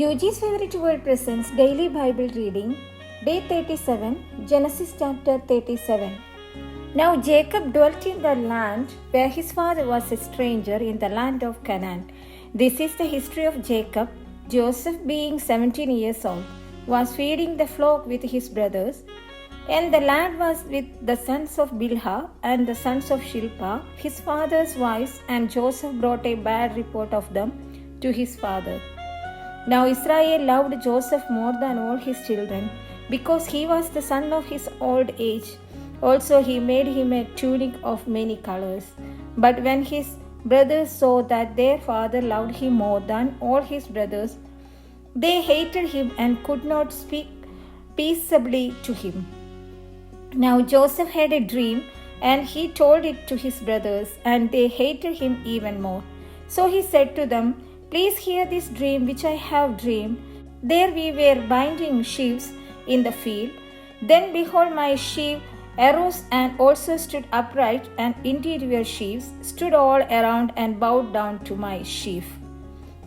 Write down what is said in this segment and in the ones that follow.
UG's favorite word presents daily Bible reading, Day 37, Genesis chapter 37. Now Jacob dwelt in the land where his father was a stranger in the land of Canaan. This is the history of Jacob. Joseph, being 17 years old, was feeding the flock with his brothers, and the lad was with the sons of Bilhah and the sons of Shilpah, his father's wives, and Joseph brought a bad report of them to his father. Now Israel loved Joseph more than all his children, because he was the son of his old age. Also he made him a tunic of many colors. But when his brothers saw that their father loved him more than all his brothers, they hated him and could not speak peaceably to him. Now Joseph had a dream, and he told it to his brothers, and they hated him even more. So he said to them, "Please hear this dream which I have dreamed. There we were binding sheaves in the field. Then behold, my sheaf arose and also stood upright, and indeed your sheaves stood all around and bowed down to my sheaf."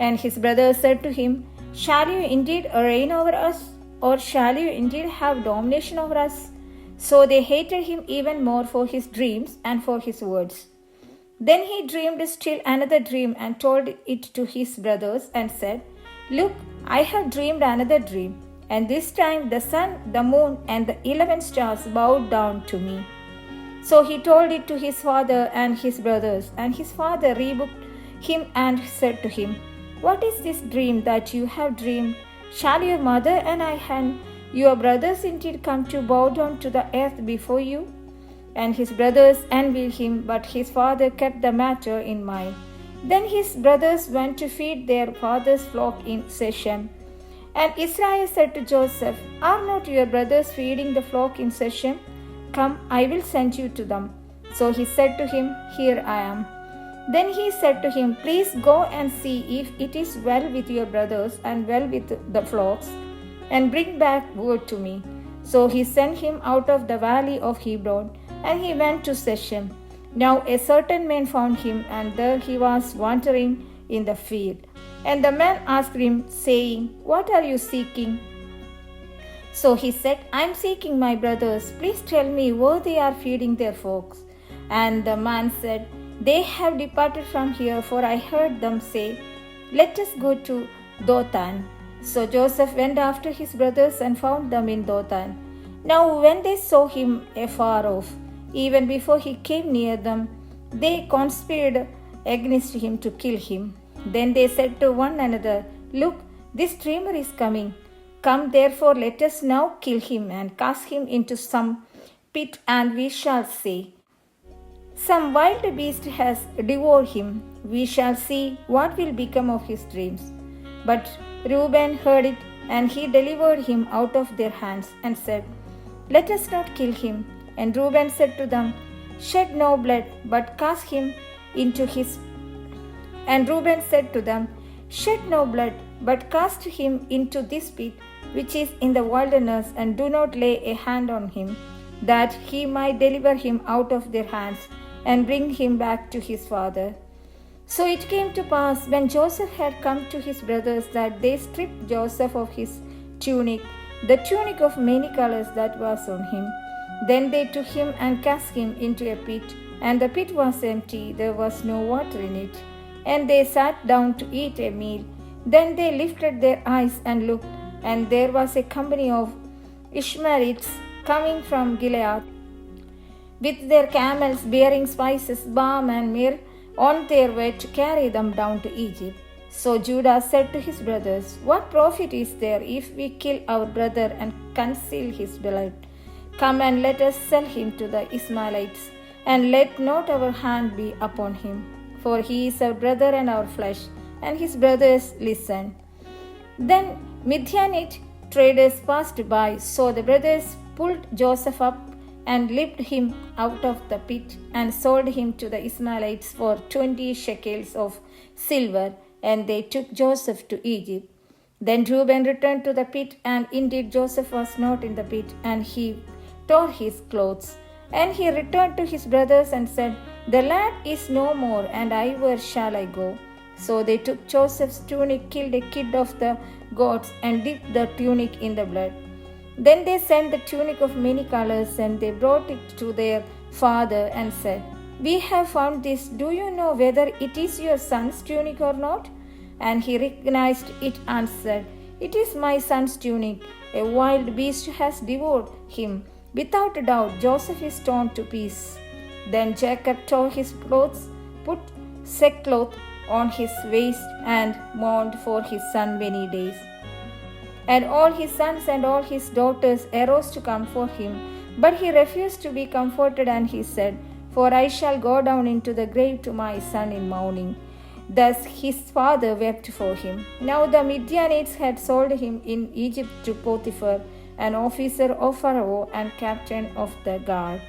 And his brothers said to him, "Shall you indeed reign over us, or shall you indeed have domination over us?" So they hated him even more for his dreams and for his words. Then he dreamed still another dream and told it to his brothers and said, "Look, I have dreamed another dream, and this time the sun, the moon, and the 11 stars bowed down to me." So he told it to his father and his brothers, and his father rebuked him and said to him, "What is this dream that you have dreamed? Shall your mother and I and your brothers indeed come to bow down to the earth before you?" And his brothers envied him, but his father kept the matter in mind. Then his brothers went to feed their father's flock in Shechem. And Israel said to Joseph, "Are not your brothers feeding the flock in Shechem? Come, I will send you to them." So he said to him, "Here I am." Then he said to him, "Please go and see if it is well with your brothers and well with the flocks, and bring back word to me." So he sent him out of the valley of Hebron, and he went to Shechem. Now a certain man found him, and there he was wandering in the field. And the man asked him, saying, "What are you seeking?" So he said, "I am seeking my brothers. Please tell me where they are feeding their flocks." And the man said, "They have departed from here, for I heard them say, 'Let us go to Dothan.'" So Joseph went after his brothers and found them in Dothan. Now when they saw him afar off, even before he came near them, they conspired against him to kill him. Then they said to one another, "Look, this dreamer is coming. Come therefore, let us now kill him and cast him into some pit, and we shall say, 'Some wild beast has devoured him.' We shall see what will become of his dreams." But Reuben heard it, and he delivered him out of their hands and said, "Let us not kill him." And Reuben said to them, "Shed no blood, but cast him into his." And Reuben said to them, "Shed no blood, but cast him into this pit which is in the wilderness, and do not lay a hand on him, that he might deliver him out of their hands and bring him back to his father." So it came to pass, when Joseph had come to his brothers, that they stripped Joseph of his tunic, the tunic of many colors that was on him. Then they took him and cast him into a pit, and the pit was empty, there was no water in it. And they sat down to eat a meal. Then they lifted their eyes and looked, and there was a company of Ishmaelites coming from Gilead, with their camels bearing spices, balm, and myrrh, on their way to carry them down to Egypt. So Judah said to his brothers, "What profit is there if we kill our brother and conceal his blood? Come and let us sell him to the Ishmaelites, and let not our hand be upon him, for he is our brother and our flesh." And his brothers listened. Then Midianite traders passed by, so the brothers pulled Joseph up and lifted him out of the pit, and sold him to the Ishmaelites for 20 shekels of silver, and they took Joseph to Egypt. Then Reuben returned to the pit, and indeed Joseph was not in the pit, and he tore his clothes. And he returned to his brothers and said, "The lad is no more, and where shall I go?" So they took Joseph's tunic, killed a kid of the goats, and dipped the tunic in the blood. Then they sent the tunic of many colors, and they brought it to their father and said, "We have found this. Do you know whether it is your son's tunic or not?" And he recognized it and said, "It is my son's tunic. A wild beast has devoured him. Without a doubt, Joseph is torn to pieces." Then Jacob tore his clothes, put sackcloth on his waist, and mourned for his son many days. And all his sons and all his daughters arose to comfort him. But he refused to be comforted, and he said, "For I shall go down into the grave to my son in mourning." Thus his father wept for him. Now the Midianites had sold him in Egypt to Potiphar, an officer of Pharaoh and captain of the guard.